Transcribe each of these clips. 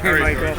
Hey, Michael.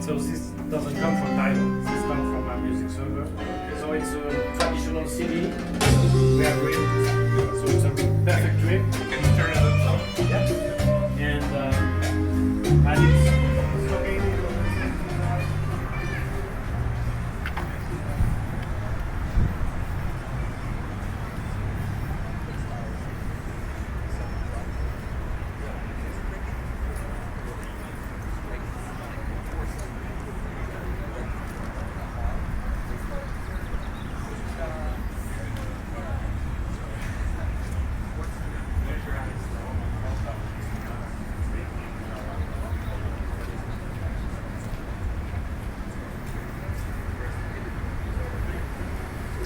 So this doesn't come from Thailand, this comes from a music server. So it's a traditional CD. We have real, so it's a perfect trim. Can you turn it up some? Yeah. And it's okay.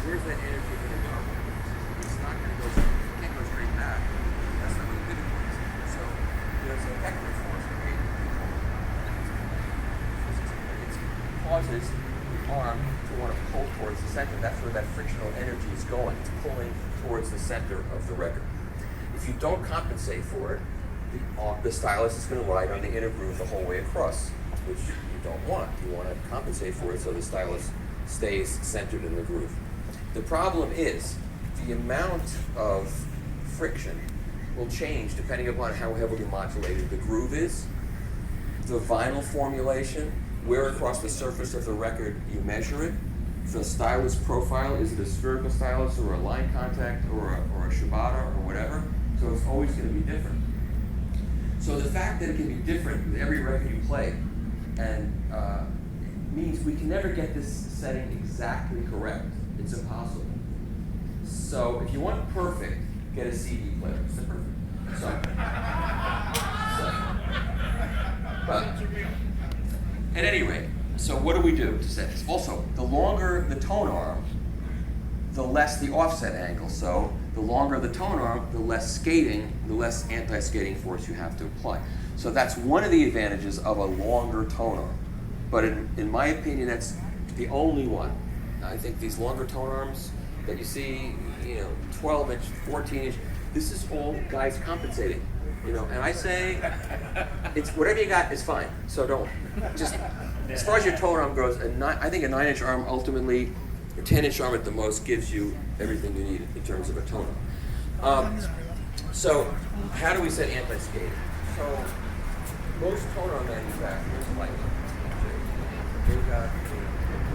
Where's that energy going to go? It's not going to go, it can't go straight back. That's not what the good is. So there's a vector force, right? It causes the arm to want to pull towards the center. That's where that frictional energy is going. It's pulling towards the center of the record. If you don't compensate for it, the stylus is going to ride on the inner groove the whole way across, which you don't want. You want to compensate for it so the stylus stays centered in the groove. The problem is the amount of friction will change depending upon how heavily modulated the groove is, the vinyl formulation, where across the surface of the record you measure it, the stylus profile, is it a spherical stylus or a line contact or a shibata or whatever, so it's always going to be different. So the fact that it can be different with every record you play and means we can never get this setting exactly correct. It's impossible. So if you want perfect, get a CD player. It's the perfect. But at any rate, so what do we do to set this? Also, the longer the tone arm, the less the offset angle. So the longer the tone arm, the less skating, the less anti-skating force you have to apply. So that's one of the advantages of a longer tone arm. But in my opinion, that's the only one. I think these longer tone arms that you see, 12-inch, 14-inch, this is all guys compensating, and I say, it's whatever you got is fine, so don't, just, as far as your tone arm goes, I think a 9-inch arm ultimately, or 10-inch arm at the most, gives you everything you need in terms of a tone arm. So, how do we set anti-skate? So, most tone arm manufacturers, like they've got a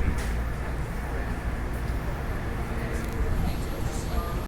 weight